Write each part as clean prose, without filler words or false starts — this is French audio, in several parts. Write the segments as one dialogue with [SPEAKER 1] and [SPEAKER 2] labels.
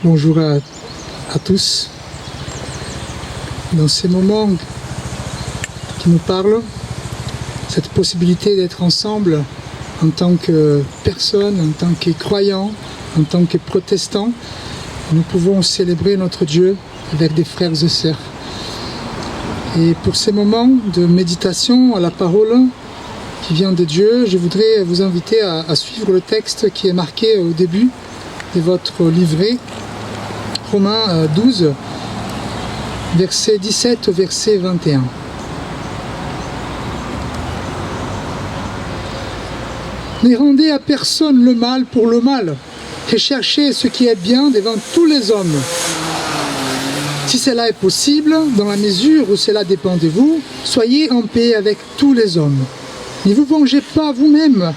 [SPEAKER 1] Bonjour à tous. Dans ces moments qui nous parlent, cette possibilité d'être ensemble en tant que personne, en tant que croyants, en tant que protestants, nous pouvons célébrer notre Dieu avec des frères et sœurs. Et pour ces moments de méditation à la parole qui vient de Dieu, je voudrais vous inviter à suivre le texte qui est marqué au début de votre livret, Romains 12, verset 17 au verset 21. Ne rendez à personne le mal pour le mal, et cherchez ce qui est bien devant tous les hommes. Si cela est possible, dans la mesure où cela dépend de vous, soyez en paix avec tous les hommes. Ne vous vengez pas vous-même,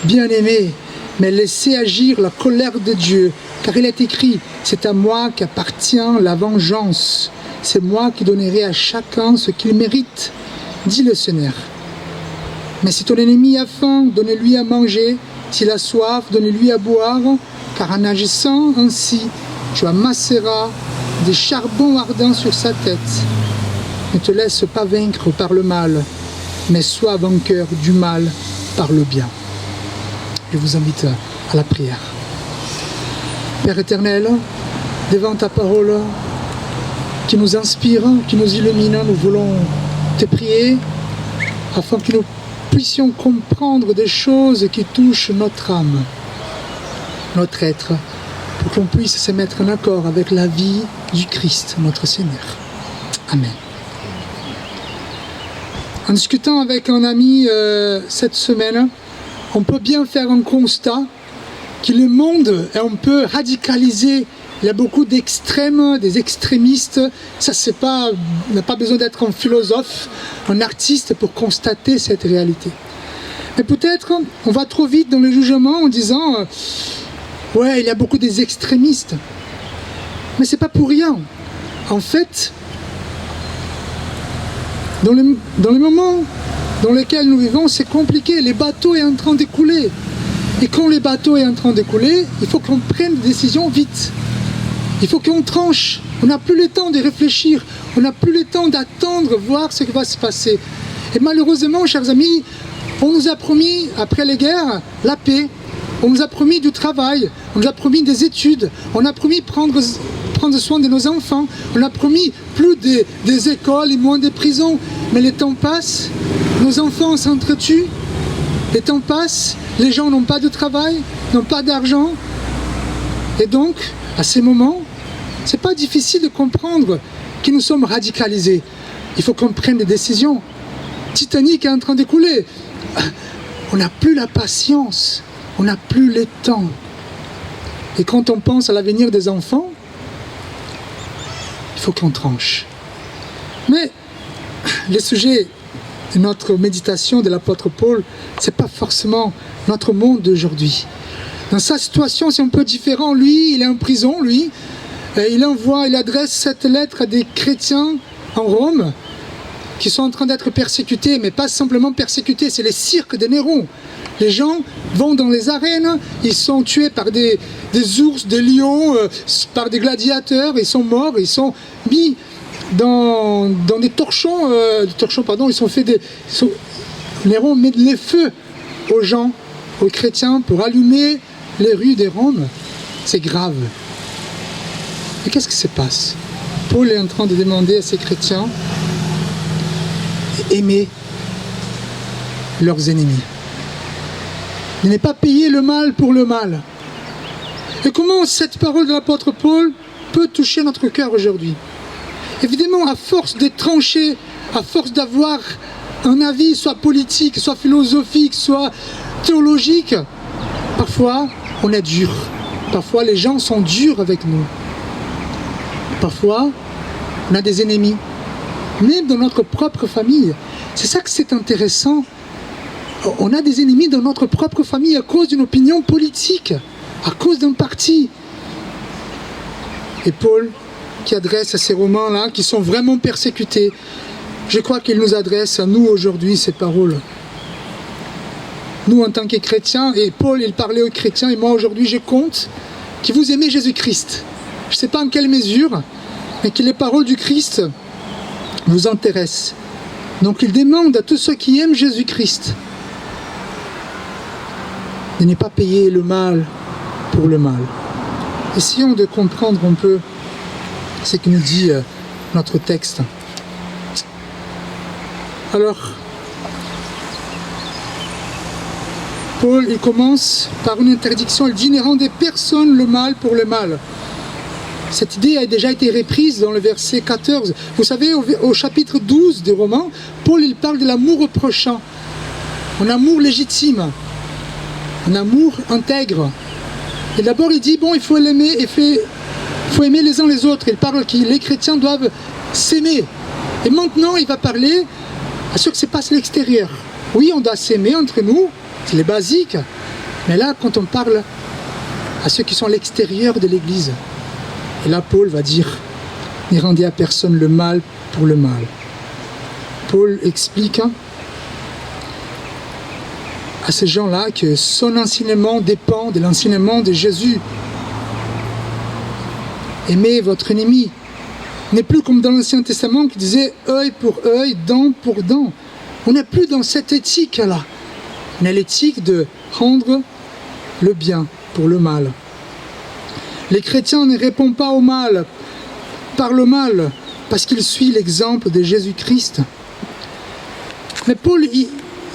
[SPEAKER 1] bien-aimés, mais laissez agir la colère de Dieu, car il est écrit, c'est à moi qu'appartient la vengeance. C'est moi qui donnerai à chacun ce qu'il mérite, dit le Seigneur. Mais si ton ennemi a faim, donne-lui à manger. S'il a soif, donne-lui à boire, car en agissant ainsi, tu amasseras des charbons ardents sur sa tête. Ne te laisse pas vaincre par le mal, mais sois vainqueur du mal par le bien. Je vous invite à la prière. Père éternel, devant ta parole qui nous inspire, qui nous illumine, nous voulons te prier afin que nous puissions comprendre des choses qui touchent notre âme, notre être, pour qu'on puisse se mettre en accord avec la vie du Christ, notre Seigneur. Amen. En discutant avec un ami cette semaine, on peut bien faire un constat que le monde est un peu radicalisé. Il y a beaucoup d'extrêmes, des extrémistes. Ça, on n'a pas besoin d'être un philosophe, un artiste pour constater cette réalité. Mais peut-être on va trop vite dans le jugement en disant ouais, il y a beaucoup des extrémistes. Mais c'est pas pour rien. En fait, dans le moment dans lequel nous vivons, c'est compliqué. Les bateaux sont en train de couler. Et quand les bateaux sont en train de couler, il faut qu'on prenne des décisions vite. Il faut qu'on tranche. On n'a plus le temps de réfléchir. On n'a plus le temps d'attendre, voir ce qui va se passer. Et malheureusement, chers amis, on nous a promis, après les guerres, la paix. On nous a promis du travail. On nous a promis des études. On a promis prendre soin de nos enfants. On a promis plus des écoles et moins des prisons. Mais le temps passe. Nos enfants s'entretuent. Le temps passe. Les gens n'ont pas de travail, n'ont pas d'argent. Et donc, à ces moments, c'est pas difficile de comprendre que nous sommes radicalisés. Il faut qu'on prenne des décisions. Titanic est en train de couler. On n'a plus la patience. On n'a plus le temps. Et quand on pense à l'avenir des enfants, il faut qu'on tranche. Mais le sujet de notre méditation de l'apôtre Paul, c'est pas forcément notre monde d'aujourd'hui. Dans sa situation, c'est un peu différent. Lui, il est en prison, lui. Il adresse cette lettre à des chrétiens en Rome qui sont en train d'être persécutés, mais pas simplement persécutés, c'est les cirques de Néron. Les gens vont dans les arènes, ils sont tués par des ours, des lions, par des gladiateurs, ils sont morts, ils sont mis dans des torchons, ils sont fait Néron met les feux aux gens, aux chrétiens, pour allumer les rues de Rome. C'est grave. Et qu'est-ce qui se passe? Paul est en train de demander à ces chrétiens d'aimer leurs ennemis. De ne pas payer le mal pour le mal. Et comment cette parole de l'apôtre Paul peut toucher notre cœur aujourd'hui? Évidemment, à force de trancher, à force d'avoir un avis, soit politique, soit philosophique, soit théologique, parfois on est dur. Parfois les gens sont durs avec nous. Parfois on a des ennemis. Même dans notre propre famille. C'est ça que c'est intéressant. On a des ennemis dans notre propre famille à cause d'une opinion politique, à cause d'un parti. Et Paul, qui adresse à ces Romains-là, qui sont vraiment persécutés, je crois qu'il nous adresse à nous aujourd'hui ces paroles. Nous, en tant que chrétiens, et Paul, il parlait aux chrétiens, et moi aujourd'hui, je compte que vous aimez Jésus-Christ. Je ne sais pas en quelle mesure, mais que les paroles du Christ vous intéressent. Donc il demande à tous ceux qui aiment Jésus-Christ de ne pas payer le mal pour le mal. Essayons de comprendre un peu ce que nous dit notre texte. Alors, Paul, il commence par une interdiction. Il dit « Ne rendez personne le mal pour le mal ». Cette idée a déjà été reprise dans le verset 14. Vous savez, au chapitre 12 des Romains, Paul il parle de l'amour au prochain, un amour légitime, un amour intègre. Et d'abord il dit, bon, il faut l'aimer, faut aimer les uns les autres. Il parle que les chrétiens doivent s'aimer. Et maintenant, il va parler à ce qui se passe à l'extérieur. Oui, on doit s'aimer entre nous, c'est les basiques. Mais là, quand on parle à ceux qui sont à l'extérieur de l'Église, et là, Paul va dire, ne rendez à personne le mal pour le mal. Paul explique à ces gens-là que son enseignement dépend de l'enseignement de Jésus. Aimez votre ennemi. On n'est plus comme dans l'Ancien Testament qui disait œil pour œil, dent pour dent. On n'est plus dans cette éthique-là. On a l'éthique de rendre le bien pour le mal. Les chrétiens ne répondent pas au mal par le mal parce qu'ils suivent l'exemple de Jésus-Christ. Mais Paul,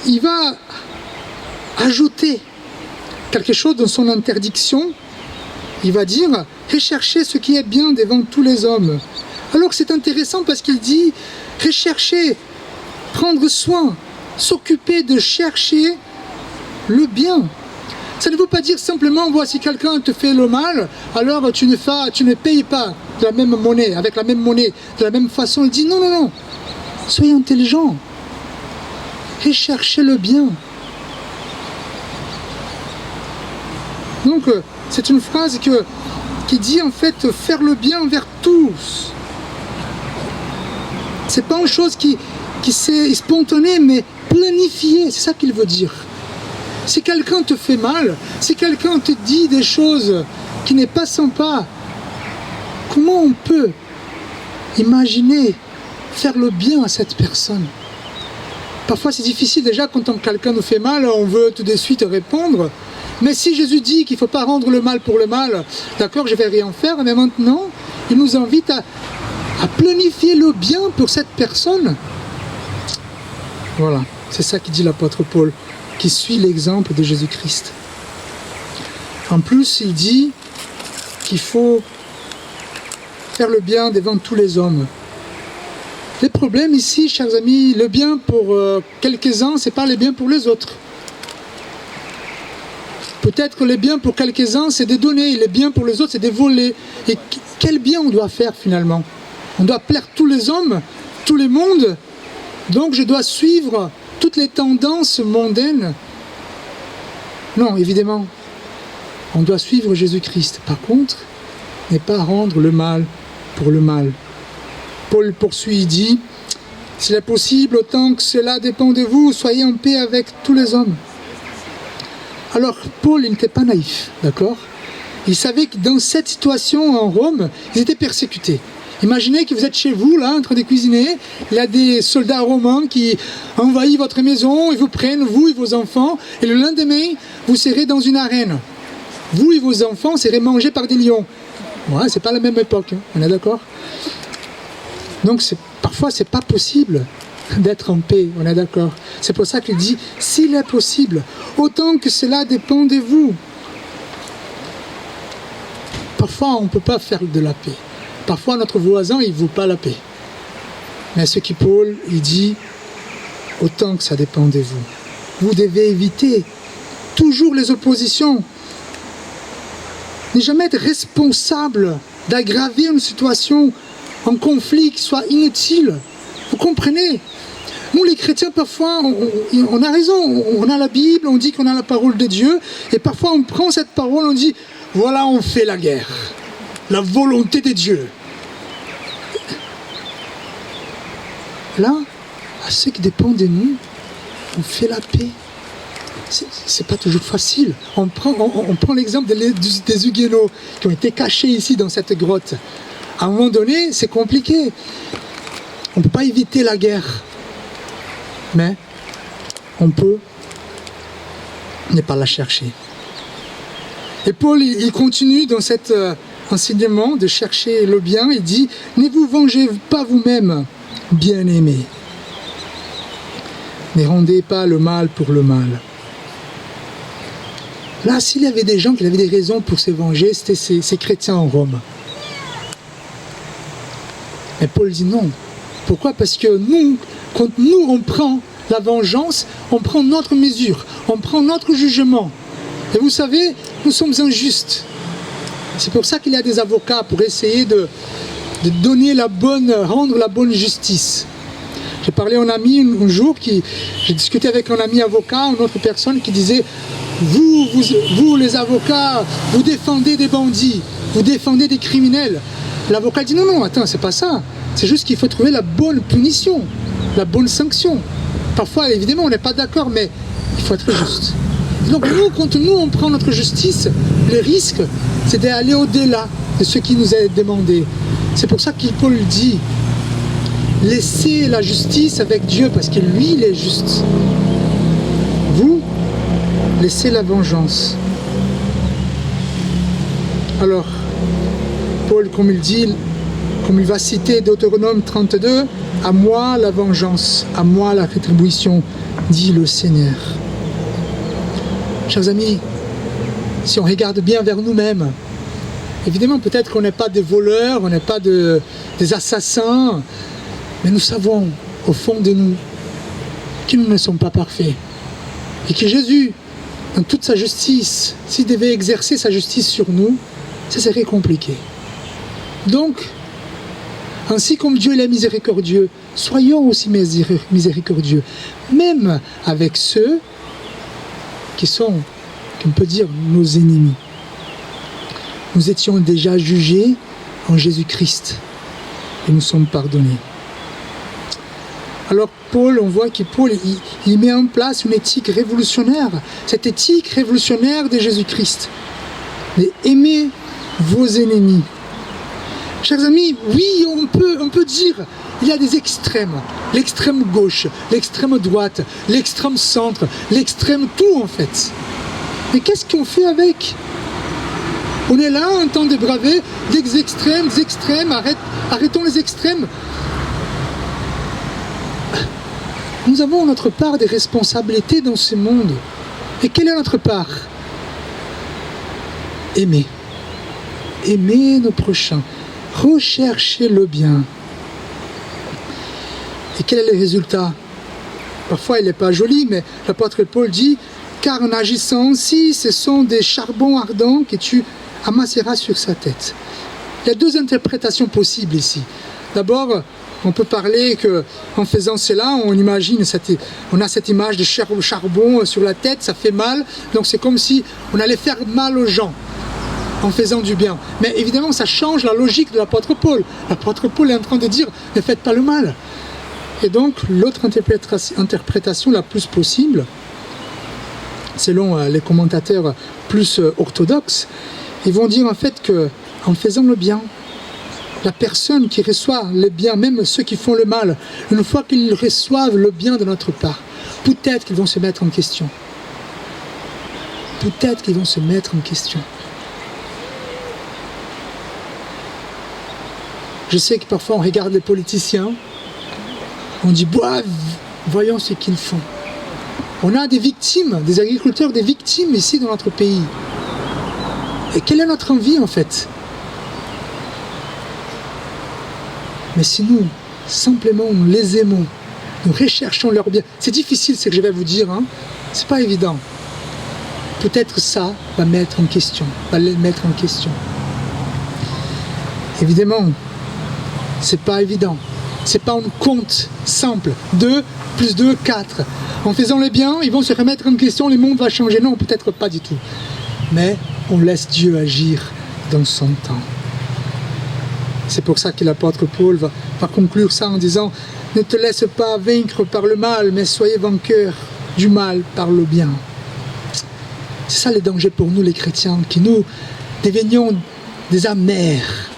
[SPEAKER 1] il va ajouter quelque chose dans son interdiction. Il va dire « Recherchez ce qui est bien devant tous les hommes ». Alors c'est intéressant parce qu'il dit « Rechercher, prendre soin, s'occuper de chercher le bien ». Ça ne veut pas dire simplement, si quelqu'un te fait le mal, alors tu ne payes pas de la même monnaie, avec la même monnaie, de la même façon. Il dit non, non, non, soyez intelligents, recherchez le bien. Donc, c'est une phrase qui dit en fait faire le bien envers tous. C'est pas une chose qui c'est spontanée, mais planifiée, c'est ça qu'il veut dire. Si quelqu'un te fait mal, si quelqu'un te dit des choses qui n'est pas sympa, comment on peut imaginer faire le bien à cette personne? Parfois c'est difficile déjà quand quelqu'un nous fait mal, on veut tout de suite répondre. Mais si Jésus dit qu'il ne faut pas rendre le mal pour le mal, d'accord, je ne vais rien faire, mais maintenant, il nous invite à planifier le bien pour cette personne. Voilà, c'est ça qui dit l'apôtre Paul, qui suit l'exemple de Jésus-Christ. En plus, il dit qu'il faut faire le bien devant tous les hommes. Le problème ici, chers amis, le bien pour quelques-uns, ce n'est pas le bien pour les autres. Peut-être que le bien pour quelques-uns, c'est de donner, et le bien pour les autres, c'est de voler. Et quel bien on doit faire finalement? On doit plaire tous les hommes, tout le monde. Donc je dois suivre toutes les tendances mondaines. Non, évidemment, on doit suivre Jésus-Christ. Par contre, ne pas rendre le mal pour le mal. Paul poursuit, il dit, « S'il est possible, autant que cela dépend de vous, soyez en paix avec tous les hommes. » Alors, Paul, il n'était pas naïf, d'accord? Il savait que dans cette situation en Rome, ils étaient persécutés. Imaginez que vous êtes chez vous, là, en train de cuisiner, il y a des soldats romains qui envahissent votre maison, ils vous prennent, vous et vos enfants, et le lendemain, vous serez dans une arène. Vous et vos enfants serez mangés par des lions. Ouais, c'est pas la même époque, hein, on est d'accord? Donc, parfois, c'est pas possible d'être en paix, on est d'accord? C'est pour ça qu'il dit, s'il est possible, autant que cela dépend de vous. Parfois, on ne peut pas faire de la paix. Parfois, notre voisin, il ne veut pas la paix. Mais ce qui Paul, il dit, autant que ça dépend de vous. Vous devez éviter toujours les oppositions. Ne jamais être responsable d'aggraver une situation, un conflit qui soit inutile. Vous comprenez? Nous, les chrétiens, parfois, on a raison. On a la Bible, on dit qu'on a la parole de Dieu. Et parfois, on prend cette parole, on dit, voilà, on fait la guerre. La volonté de Dieu. Là, à ce qui dépend de nous, on fait la paix. c'est pas toujours facile. On prend l'exemple des Huguenots qui ont été cachés ici dans cette grotte. À un moment donné, c'est compliqué. On ne peut pas éviter la guerre. Mais on peut ne pas la chercher. Et Paul, il continue dans cet enseignement de chercher le bien. Il dit, ne vous vengez pas vous-même, bien-aimés. Ne rendez pas le mal pour le mal. Là, s'il y avait des gens qui avaient des raisons pour se venger, c'était ces chrétiens en Rome. Mais Paul dit non. Pourquoi? Parce que nous, quand nous, on prend la vengeance, on prend notre mesure, on prend notre jugement. Et vous savez, nous sommes injustes. C'est pour ça qu'il y a des avocats, pour essayer de donner rendre la bonne justice. J'ai parlé à un ami un jour, j'ai discuté avec un ami avocat, une autre personne qui disait vous les avocats, vous défendez des bandits, vous défendez des criminels. L'avocat dit non, attends, c'est pas ça. C'est juste qu'il faut trouver la bonne punition, la bonne sanction. Parfois, évidemment, on n'est pas d'accord, mais il faut être juste. Donc nous, quand nous, on prend notre justice, le risque, c'est d'aller au-delà de ce qui nous est demandé. C'est pour ça que Paul dit, laissez la justice avec Dieu, parce que lui, il est juste. Vous, laissez la vengeance. Alors, Paul, comme il va citer Deutéronome 32, « À moi la vengeance, à moi la rétribution, dit le Seigneur. » Chers amis, si on regarde bien vers nous-mêmes, évidemment peut-être qu'on n'est pas des voleurs, on n'est pas des assassins, mais nous savons au fond de nous que nous ne sommes pas parfaits. Et que Jésus, dans toute sa justice, s'il devait exercer sa justice sur nous, ça serait compliqué. Donc, ainsi comme Dieu est miséricordieux, soyons aussi miséricordieux, même avec ceux qui sont, on peut dire, nos ennemis. Nous étions déjà jugés en Jésus-Christ et nous sommes pardonnés. Alors Paul, on voit que Paul, il met en place une éthique révolutionnaire, cette éthique révolutionnaire de Jésus-Christ. Aimez vos ennemis. Chers amis, oui, on peut dire, il y a des extrêmes, l'extrême gauche, l'extrême droite, l'extrême centre, l'extrême tout en fait. Mais qu'est-ce qu'on fait avec? On est là en train de braver des extrêmes, arrêtons les extrêmes. Nous avons notre part des responsabilités dans ce monde. Et quelle est notre part? Aimer. Aimer nos prochains. Rechercher le bien. Et quel est le résultat? Parfois il n'est pas joli, mais l'apôtre Paul dit, car en agissant ainsi, ce sont des charbons ardents que tu amasseras sur sa tête. Il y a deux interprétations possibles ici. D'abord, on peut parler qu'en faisant cela, on a cette image de charbon sur la tête, ça fait mal, donc c'est comme si on allait faire mal aux gens en faisant du bien. Mais évidemment, ça change la logique de l'apôtre Paul. L'apôtre Paul est en train de dire, ne faites pas le mal. Et donc, l'autre interprétation la plus possible, selon les commentateurs plus orthodoxes, ils vont dire en fait qu'en faisant le bien, la personne qui reçoit le bien, même ceux qui font le mal, une fois qu'ils reçoivent le bien de notre part, peut-être qu'ils vont se mettre en question. Peut-être qu'ils vont se mettre en question. Je sais que parfois on regarde les politiciens, on dit « voyons ce qu'ils font ». On a des victimes, des agriculteurs, des victimes ici dans notre pays. Et quelle est notre envie en fait? Mais si nous, simplement, nous les aimons, nous recherchons leur bien, c'est difficile ce que je vais vous dire, hein? C'est pas évident. Peut-être ça va les mettre en question. Évidemment, c'est pas évident. C'est pas un compte simple. 2 plus 2, 4. En faisant le bien, ils vont se remettre en question, le monde va changer. Non, peut-être pas du tout. Mais on laisse Dieu agir dans son temps. C'est pour ça que l'apôtre Paul va conclure ça en disant « Ne te laisse pas vaincre par le mal, mais soyez vainqueur du mal par le bien. » C'est ça le danger pour nous les chrétiens, que nous devenions des amers,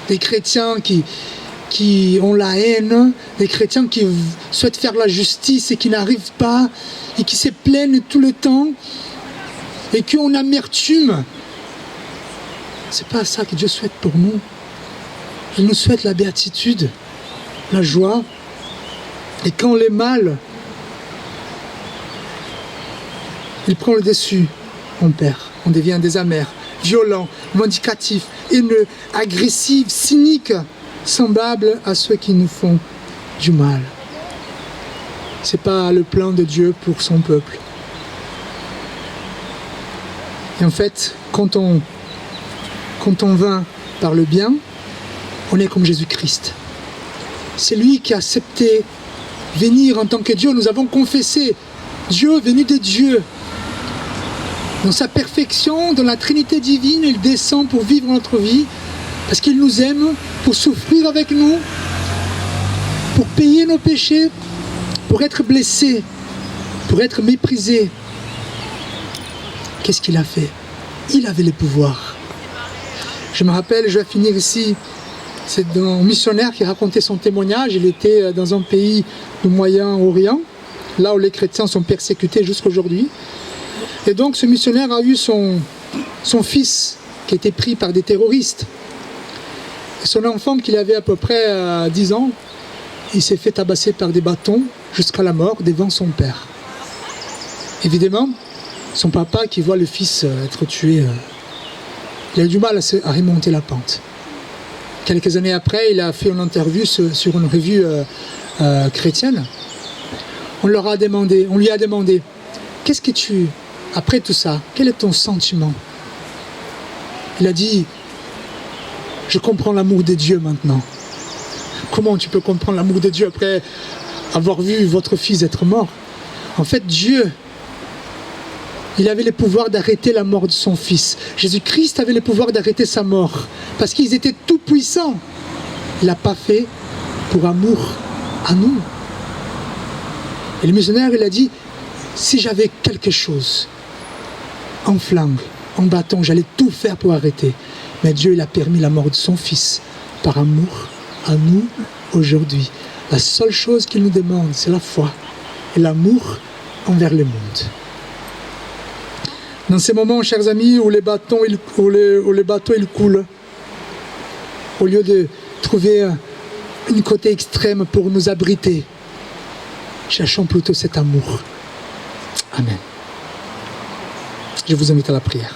[SPEAKER 1] des chrétiens qui ont la haine, des chrétiens qui souhaitent faire la justice et qui n'arrivent pas, et qui se plaignent tout le temps, et qui ont une amertume. C'est pas ça que Dieu souhaite pour nous. Il nous souhaite la béatitude, la joie. Et quand le mal, il prend le dessus, on perd. On devient des amers, violents, vindicatifs, haineux, agressifs, cyniques, semblables à ceux qui nous font du mal. C'est pas le plan de Dieu pour son peuple. Et en fait, quand on vint par le bien, on est comme Jésus-Christ. C'est lui qui a accepté venir en tant que Dieu. Nous avons confessé Dieu venu de Dieu. Dans sa perfection, dans la Trinité divine, il descend pour vivre notre vie, parce qu'il nous aime, pour souffrir avec nous, pour payer nos péchés, pour être blessé, pour être méprisé. Qu'est-ce qu'il a fait? Il avait le pouvoir. Je me rappelle, je vais finir ici, c'est un missionnaire qui racontait son témoignage. Il était dans un pays du Moyen-Orient, là où les chrétiens sont persécutés jusqu'aujourd'hui. Et donc ce missionnaire a eu son fils qui a été pris par des terroristes. Et son enfant, qu'il avait à peu près 10 ans, il s'est fait tabasser par des bâtons jusqu'à la mort devant son père. Évidemment, son papa qui voit le fils être tué, il a eu du mal à remonter la pente. Quelques années après, il a fait une interview sur une revue chrétienne. On lui a demandé, qu'est-ce que tu... Après tout ça, quel est ton sentiment? Il a dit, je comprends l'amour de Dieu maintenant. Comment tu peux comprendre l'amour de Dieu après avoir vu votre fils être mort? En fait, Dieu, il avait le pouvoir d'arrêter la mort de son fils. Jésus-Christ avait le pouvoir d'arrêter sa mort, parce qu'ils étaient tout puissants. Il l'a pas fait pour amour à nous. Et le missionnaire, il a dit, si j'avais quelque chose, en flingue, en bâton, j'allais tout faire pour arrêter. Mais Dieu, il a permis la mort de son fils par amour à nous aujourd'hui. La seule chose qu'il nous demande, c'est la foi et l'amour envers le monde. Dans ces moments, chers amis, où les bateaux ils coulent, au lieu de trouver une côté extrême pour nous abriter, cherchons plutôt cet amour. Amen. Je vous invite à la prière.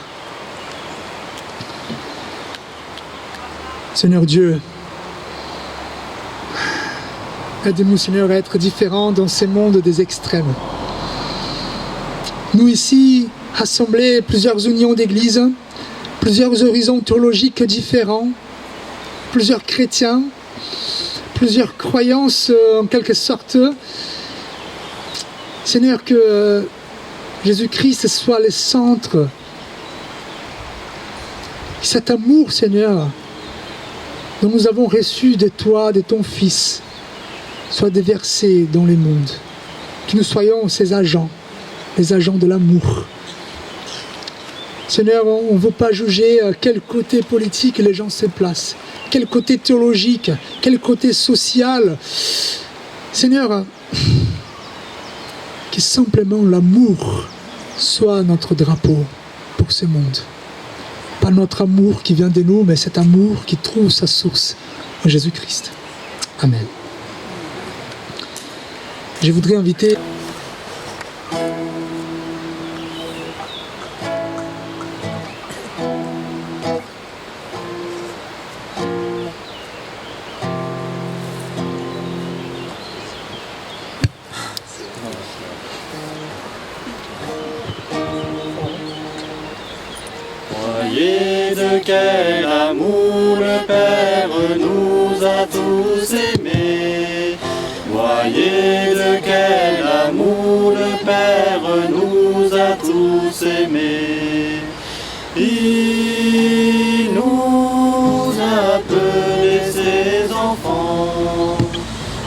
[SPEAKER 1] Seigneur Dieu, aide-nous, Seigneur, à être différents dans ce monde des extrêmes. Nous ici, rassemblés, plusieurs unions d'églises, plusieurs horizons théologiques différents, plusieurs chrétiens, plusieurs croyances en quelque sorte. Seigneur, que Jésus-Christ soit le centre. Cet amour, Seigneur, dont nous avons reçu de toi, de ton Fils, soit déversé dans le monde. Que nous soyons ces agents, les agents de l'amour. Seigneur, on ne veut pas juger quel côté politique les gens se placent, quel côté théologique, quel côté social. Seigneur, que simplement l'amour soit notre drapeau pour ce monde. Pas notre amour qui vient de nous, mais cet amour qui trouve sa source en Jésus-Christ. Amen. Je voudrais inviter...
[SPEAKER 2] Voyez de quel amour le Père nous a tous aimés. Voyez de quel amour le Père nous a tous aimés. Il nous a appelés ses enfants.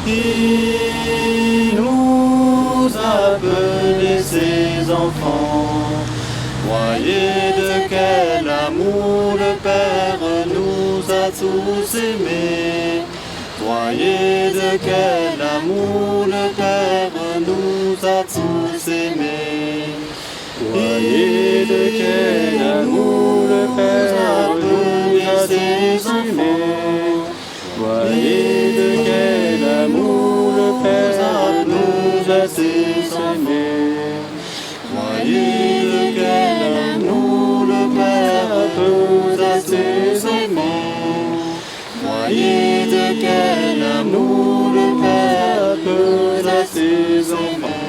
[SPEAKER 2] Il nous a appelés ses enfants. Voyez de quel amour le Père nous a tous aimés. Voyez de quel amour le Père nous a tous aimés. Voyez de quel amour le Père nous a tous aimés. Voyez de quel amour le Père nous a tous aimés. Voyez de quel amour le Père nous a tous aimés. Voyez de quel amour le Père nous a tous aimés.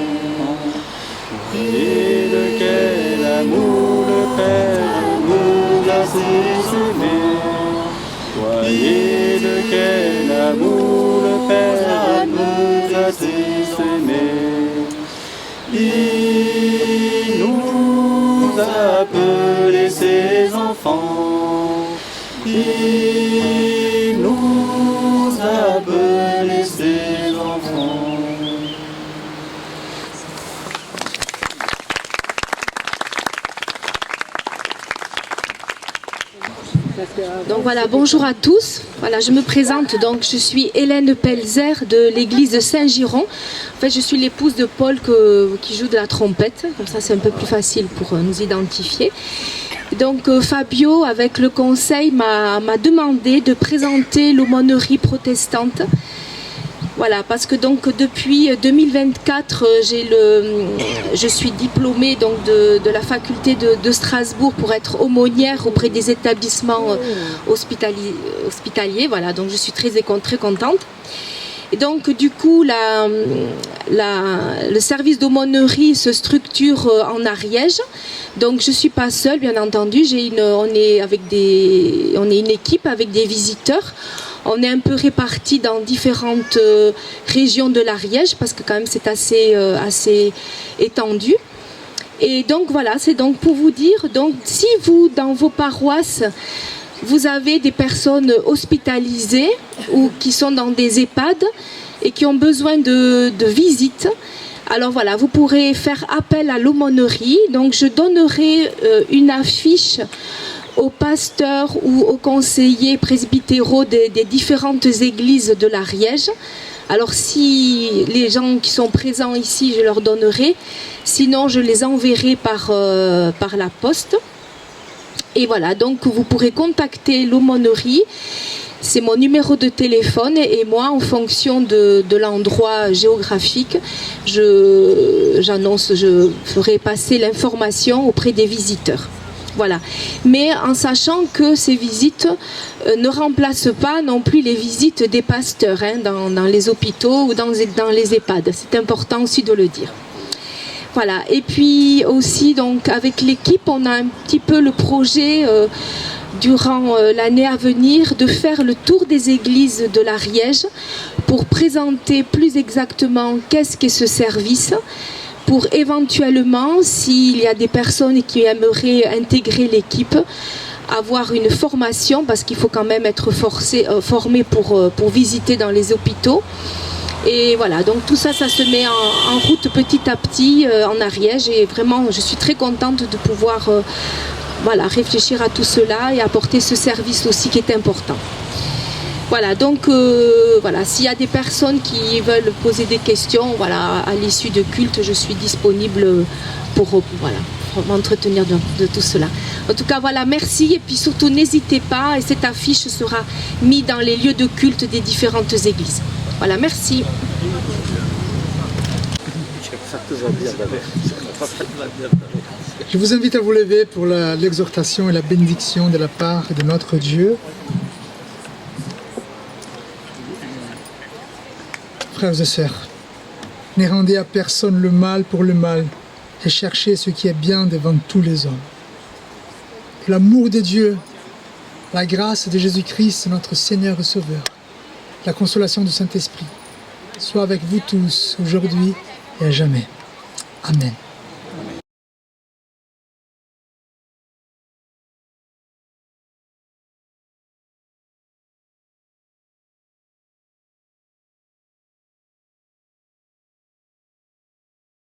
[SPEAKER 2] Voyez de quel amour le Père nous a tous aimés. Voyez de quel amour le Père nous a tous aimés. Il nous a appelés ses enfants. Il nous a appelés ses enfants.
[SPEAKER 3] Donc voilà, bonjour à tous. Voilà, je me présente, donc je suis Hélène Pelzer de l'église de Saint-Giron. En fait, je suis l'épouse de Paul qui joue de la trompette, comme ça c'est un peu plus facile pour nous identifier. Donc Fabio, avec le conseil, m'a demandé de présenter l'aumônerie protestante. Voilà, parce que donc depuis 2024, je suis diplômée donc de la faculté de Strasbourg pour être aumônière auprès des établissements hospitaliers. Voilà, donc je suis très contente. Et donc du coup, le service d'aumônerie se structure en Ariège. Donc je suis pas seule, bien entendu. On est une équipe avec des visiteurs. On est un peu répartis dans différentes régions de l'Ariège parce que quand même c'est assez étendu. Et donc voilà, c'est donc pour vous dire, donc si vous dans vos paroisses vous avez des personnes hospitalisées ou qui sont dans des EHPAD et qui ont besoin de visites, alors voilà, vous pourrez faire appel à l'aumônerie. Donc je donnerai une affiche aux pasteurs ou aux conseillers presbytéraux des différentes églises de l'Ariège. Alors si les gens qui sont présents ici, je leur donnerai. Sinon, je les enverrai par la poste. Et voilà, donc vous pourrez contacter l'aumônerie. C'est mon numéro de téléphone et moi, en fonction de l'endroit géographique, je ferai passer l'information auprès des visiteurs. Voilà. Mais en sachant que ces visites ne remplacent pas non plus les visites des pasteurs dans les hôpitaux ou dans les EHPAD. C'est important aussi de le dire. Voilà. Et puis aussi, donc, avec l'équipe, on a un petit peu le projet durant l'année à venir de faire le tour des églises de l'Ariège pour présenter plus exactement qu'est-ce qu'est ce service, pour éventuellement, s'il y a des personnes qui aimeraient intégrer l'équipe, avoir une formation, parce qu'il faut quand même être formé pour visiter dans les hôpitaux. Et voilà, donc tout ça, ça se met en route petit à petit en Ariège. Et vraiment, je suis très contente de pouvoir réfléchir à tout cela et apporter ce service aussi qui est important. Voilà, donc s'il y a des personnes qui veulent poser des questions, à l'issue de culte, je suis disponible pour m'entretenir de tout cela. En tout cas, merci, et puis surtout n'hésitez pas, et cette affiche sera mise dans les lieux de culte des différentes églises. Voilà, merci.
[SPEAKER 1] Je vous invite à vous lever pour l'exhortation et la bénédiction de la part de notre Dieu. Frères et sœurs, ne rendez à personne le mal pour le mal et cherchez ce qui est bien devant tous les hommes. Que l'amour de Dieu, la grâce de Jésus-Christ, notre Seigneur et Sauveur, la consolation du Saint-Esprit, soit avec vous tous, aujourd'hui et à jamais. Amen.